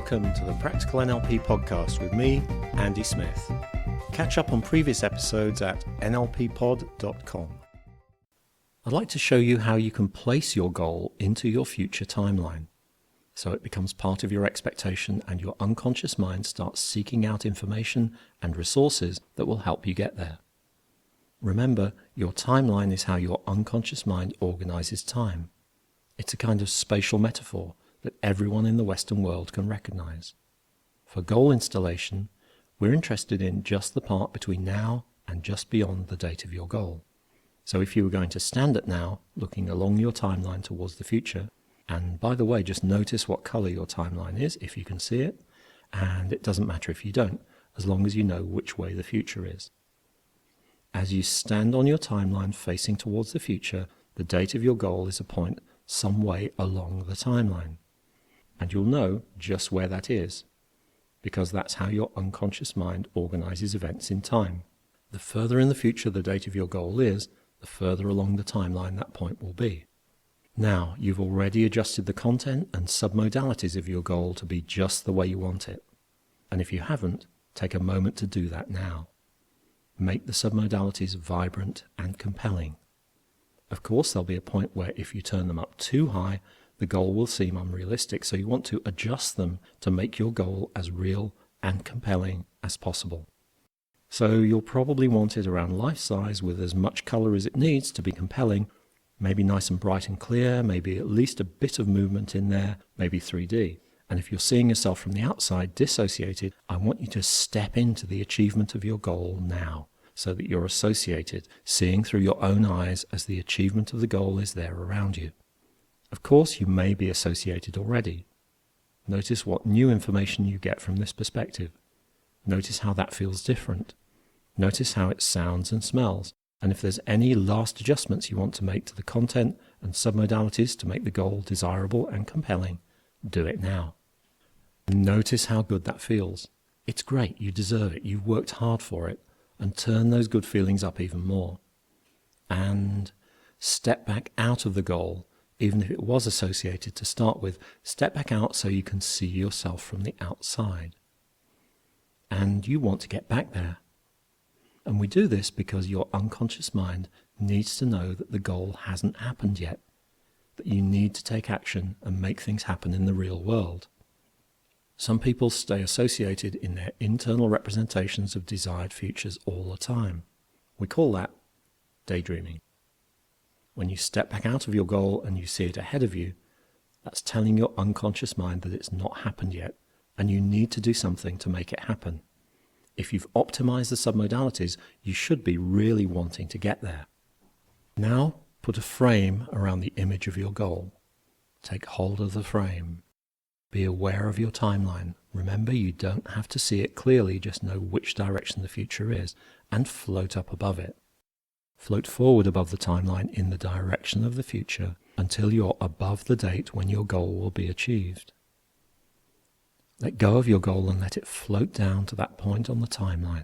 Welcome to the Practical NLP podcast with me, Andy Smith. Catch up on previous episodes at nlppod.com. I'd like to show you how you can place your goal into your future timeline, so it becomes part of your expectation and your unconscious mind starts seeking out information and resources that will help you get there. Remember, your timeline is how your unconscious mind organizes time. It's a kind of spatial metaphor that everyone in the Western world can recognize. For goal installation, we're interested in just the part between now and just beyond the date of your goal. So if you were going to stand at now, looking along your timeline towards the future, and by the way, just notice what color your timeline is if you can see it, and it doesn't matter if you don't, as long as you know which way the future is. As you stand on your timeline facing towards the future, the date of your goal is a point some way along the timeline. And you'll know just where that is, because that's how your unconscious mind organizes events in time. The further in the future the date of your goal is, the further along the timeline that point will be. Now, you've already adjusted the content and submodalities of your goal to be just the way you want it. And if you haven't, take a moment to do that now. Make the submodalities vibrant and compelling. Of course, there'll be a point where if you turn them up too high, the goal will seem unrealistic, so you want to adjust them to make your goal as real and compelling as possible. So you'll probably want it around life size with as much color as it needs to be compelling, maybe nice and bright and clear, maybe at least a bit of movement in there, maybe 3D. And if you're seeing yourself from the outside dissociated, I want you to step into the achievement of your goal now, so that you're associated, seeing through your own eyes as the achievement of the goal is there around you. Of course, you may be associated already. Notice what new information you get from this perspective. Notice how that feels different. Notice how it sounds and smells. And if there's any last adjustments you want to make to the content and submodalities to make the goal desirable and compelling, do it now. Notice how good that feels. It's great, you deserve it, you've worked hard for it, and turn those good feelings up even more. And step back out of the goal. Even if it was associated to start with, step back out so you can see yourself from the outside. And you want to get back there. And we do this because your unconscious mind needs to know that the goal hasn't happened yet, that you need to take action and make things happen in the real world. Some people stay associated in their internal representations of desired futures all the time. We call that daydreaming. When you step back out of your goal and you see it ahead of you, that's telling your unconscious mind that it's not happened yet, and you need to do something to make it happen. If you've optimized the submodalities, you should be really wanting to get there. Now, put a frame around the image of your goal. Take hold of the frame. Be aware of your timeline. Remember, you don't have to see it clearly, just know which direction the future is, and float up above it. Float forward above the timeline in the direction of the future until you're above the date when your goal will be achieved. Let go of your goal and let it float down to that point on the timeline.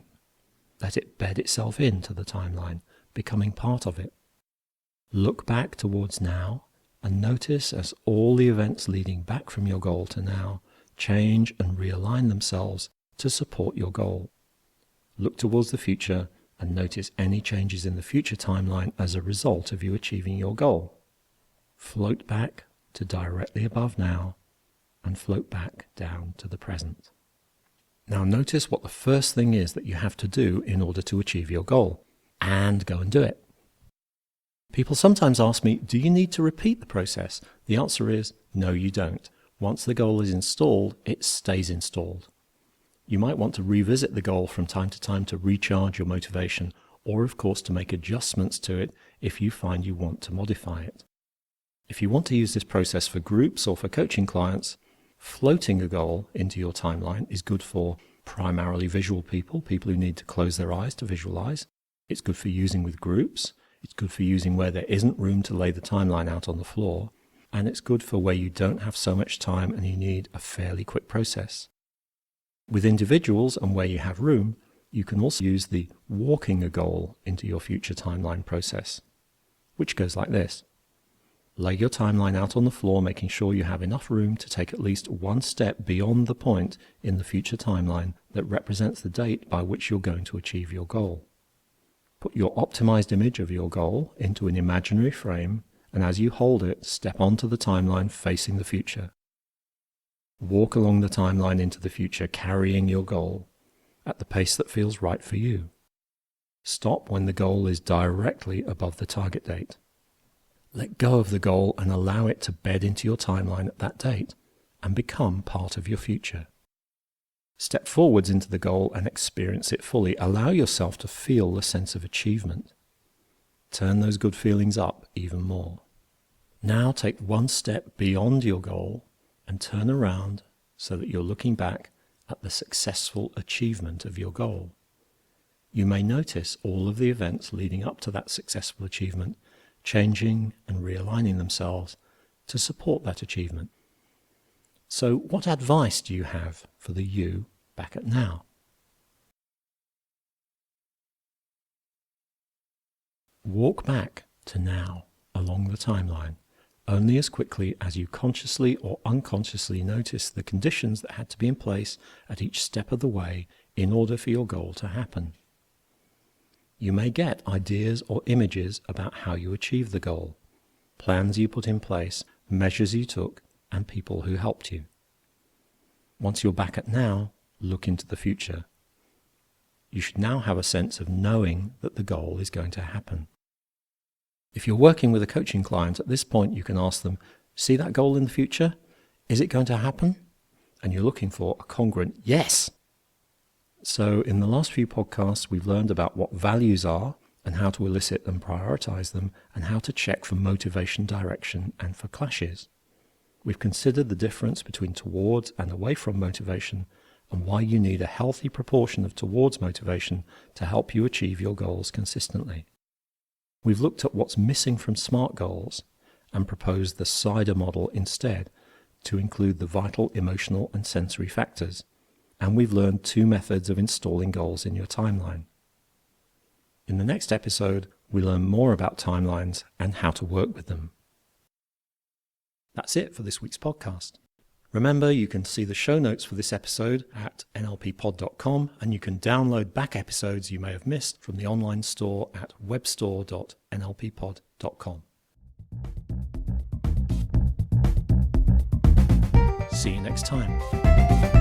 Let it bed itself into the timeline, becoming part of it. Look back towards now and notice as all the events leading back from your goal to now change and realign themselves to support your goal. Look towards the future and notice any changes in the future timeline as a result of you achieving your goal. Float back to directly above now and float back down to the present. Now notice what the first thing is that you have to do in order to achieve your goal, and go and do it. People sometimes ask me, do you need to repeat the process? The answer is, no, you don't. Once the goal is installed, it stays installed. You might want to revisit the goal from time to time to recharge your motivation, or of course to make adjustments to it if you find you want to modify it. If you want to use this process for groups or for coaching clients, floating a goal into your timeline is good for primarily visual people who need to close their eyes to visualize. It's good for using with groups. It's good for using where there isn't room to lay the timeline out on the floor. And it's good for where you don't have so much time and you need a fairly quick process. With individuals and where you have room, you can also use the walking a goal into your future timeline process, which goes like this. Lay your timeline out on the floor, making sure you have enough room to take at least one step beyond the point in the future timeline that represents the date by which you're going to achieve your goal. Put your optimized image of your goal into an imaginary frame, and as you hold it, step onto the timeline facing the future. Walk along the timeline into the future, carrying your goal at the pace that feels right for you. Stop when the goal is directly above the target date. Let go of the goal and allow it to bed into your timeline at that date and become part of your future. Step forwards into the goal and experience it fully. Allow yourself to feel the sense of achievement. Turn those good feelings up even more. Now take one step beyond your goal and turn around so that you're looking back at the successful achievement of your goal. You may notice all of the events leading up to that successful achievement changing and realigning themselves to support that achievement. So what advice do you have for the you back at now? Walk back to now along the timeline only as quickly as you consciously or unconsciously notice the conditions that had to be in place at each step of the way in order for your goal to happen. You may get ideas or images about how you achieved the goal, plans you put in place, measures you took, and people who helped you. Once you're back at now, look into the future. You should now have a sense of knowing that the goal is going to happen. If you're working with a coaching client, at this point you can ask them, see that goal in the future? Is it going to happen? And you're looking for a congruent yes. So in the last few podcasts, we've learned about what values are and how to elicit and prioritize them and how to check for motivation, direction, and for clashes. We've considered the difference between towards and away from motivation and why you need a healthy proportion of towards motivation to help you achieve your goals consistently. We've looked at what's missing from SMART goals and proposed the CIDER model instead to include the vital, emotional, and sensory factors. And we've learned 2 methods of installing goals in your timeline. In the next episode, we learn more about timelines and how to work with them. That's it for this week's podcast. Remember, you can see the show notes for this episode at nlppod.com, and you can download back episodes you may have missed from the online store at webstore.nlppod.com. See you next time.